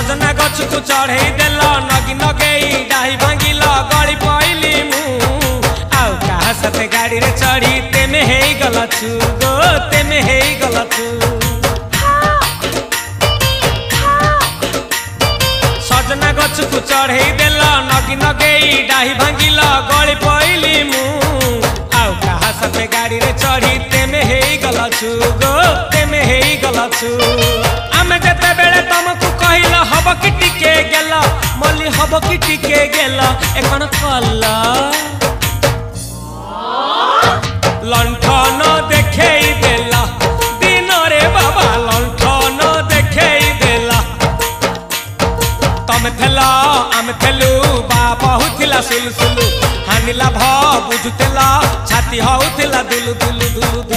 सजना गछ को चढ़े देल नगी नगेई डाही भांगिल गली पइली मु आउ कहा साथे गाड़ी रे चढ़ी तेमे हेई गलछु गो तेमे हेई गलछु सजना गछ को चढ़े देल नगी नगेई डाही भांगिल गली पइली मु आउ कहा साथे गाड़ी रे चढ़ी तेमे हेई गलछु गो तेमे हेई गलछु आमे जते बेले तुमको कहिला हब कि टिके गेला मली हब कि टिके गेला एखन कल्ला लंठन देखेई देला दिन रे बाबा लंठन देखेई देला तमे थेला आमे थेलु बाप हुथिला सुलसुलु हानिला भ बुझुतेला छाती हउथिला दुलु दुलु दुलु